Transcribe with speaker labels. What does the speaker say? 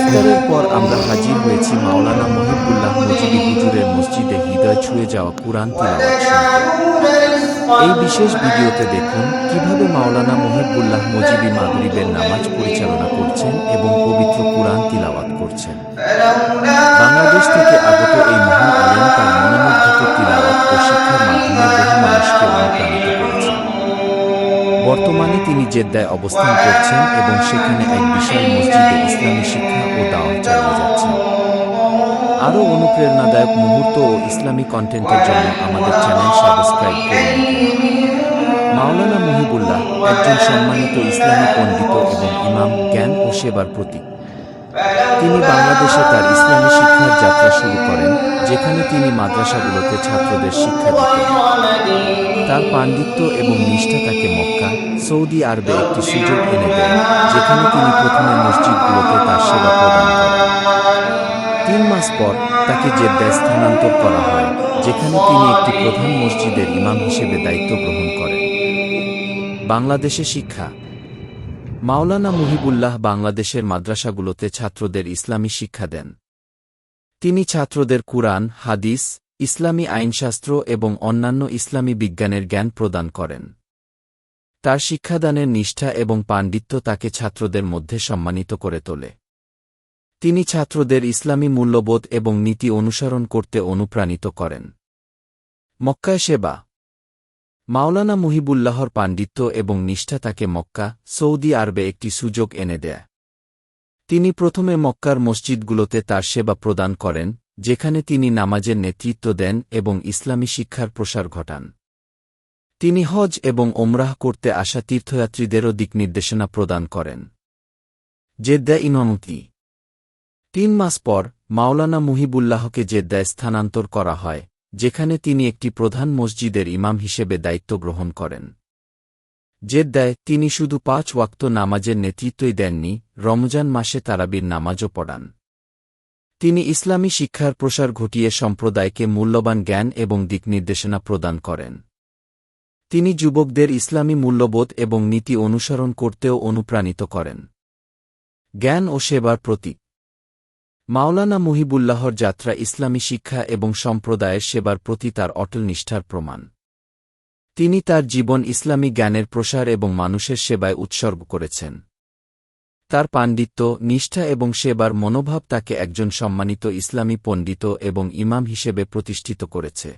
Speaker 1: ইফতারের পর আমরা হাজির হয়েছি মাওলানা মহিবুল্লাহ মজিবি হুজুরের মসজিদে হৃদয় ছুঁয়ে যাওয়া কুরআন তিলাওয়াত শুনতে। এই বিশেষ ভিডিওতে দেখুন কিভাবে মাওলানা মহিবুল্লাহ মজিবি মাগরিবের নামাজ পরিচালনা করছেন এবং পবিত্র কুরআন তিলাওয়াত করছেন। বাংলাদেশ থেকে আগত এই মহান আলেম তার মনোমুগ্ধকর তিলাওয়াত ও শিক্ষার মাধ্যমে বহু মানুষকে অনুপ্রাণিত করেছেন। বর্তমানে তিনি জেদ্দায় অবস্থান করছেন এবং সেখানে এক বিশাল মসজিদে ইসলামী শিক্ষা ও দাওয়াত চালিয়ে যাচ্ছেন। আরও অনুপ্রেরণাদায়ক মুহূর্ত ও ইসলামী কন্টেন্টের জন্য আমাদের চ্যানেল সাবস্ক্রাইব করুন। মাওলানা মহিবুল্লাহ একজন সম্মানিত ইসলামী পণ্ডিত এবং ইমাম, জ্ঞান ও সেবার প্রতীক। তিনি বাংলাদেশে তার ইসলামী শিক্ষার যাত্রা শুরু করেন, যেখানে তিনি মাদ্রাসাগুলোতে ছাত্রদের শিক্ষা দিতেন। তার পাণ্ডিত্য এবং নিষ্ঠা তাকে মক্কা, সৌদি আরবে একটি সুযোগ এনে দেয়, যেখানে তিনি প্রথমে মসজিদগুলোতে তার সেবা প্রদান করেন। 3 মাস পর তাকে জেদ্দায় স্থানান্তর করা হয়, যেখানে তিনি একটি প্রধান মসজিদের ইমাম হিসেবে দায়িত্ব গ্রহণ করেন। বাংলাদেশে শিক্ষা। মাওলানা মহিবুল্লাহ বাংলাদেশের মাদ্রাসাগুলোতে ছাত্রদের ইসলামী শিক্ষা দেন। তিনি ছাত্রদের কুরআন, হাদিস, ইসলামী আইনশাস্ত্র এবং অন্যান্য ইসলামী বিজ্ঞানের জ্ঞান প্রদান করেন। তার শিক্ষাদানের নিষ্ঠা এবং পাণ্ডিত্য তাকে ছাত্রদের মধ্যে সম্মানিত করে তোলে। তিনি ছাত্রদের ইসলামী মূল্যবোধ এবং নীতি অনুসরণ করতে অনুপ্রাণিত করেন। মক্কায় সেবা। মাওলানা মহিবুল্লাহর পাণ্ডিত্য এবং নিষ্ঠা তাকে মক্কা, সৌদি আরবে একটি সুযোগ এনে দেয়। তিনি প্রথমে মক্কার মসজিদগুলোতে তার সেবা প্রদান করেন, যেখানে তিনি নামাজের নেতৃত্ব দেন এবং ইসলামী শিক্ষার প্রসার ঘটান। তিনি হজ এবং ওমরাহ করতে আসা তীর্থযাত্রীদেরও দিকনির্দেশনা প্রদান করেন। জেদ্দা ইমামতি। 3 মাস পর মাওলানা মহিবুল্লাহকে জেদ্দায় স্থানান্তর করা হয়, যেখানে তিনি একটি প্রধান মসজিদের ইমাম হিসেবে দায়িত্ব গ্রহণ করেন। জেদ্দায় তিনি শুধু 5 ওয়াক্ত নামাজের নেতৃত্বই দেননি, রমজান মাসে তারাবির নামাজও পড়ান। তিনি ইসলামী শিক্ষার প্রসার ঘটিয়ে সম্প্রদায়কে মূল্যবান জ্ঞান এবং দিকনির্দেশনা প্রদান করেন। তিনি যুবকদের ইসলামী মূল্যবোধ এবং নীতি অনুসরণ করতেও অনুপ্রাণিত করেন। জ্ঞান ও সেবার প্রতীক। মাওলানা মহিবুল্লাহর যাত্রা ইসলামী শিক্ষা এবং সম্প্রদায়ের সেবার প্রতি তার অটল নিষ্ঠার প্রমাণ। তিনি তার জীবন ইসলামী জ্ঞানের প্রসার এবং মানুষের সেবায় উৎসর্গ করেছেন। তার পাণ্ডিত্য, নিষ্ঠা এবং সেবার মনোভাব তাকে একজন সম্মানিত ইসলামী পণ্ডিত এবং ইমাম হিসেবে প্রতিষ্ঠিত করেছে।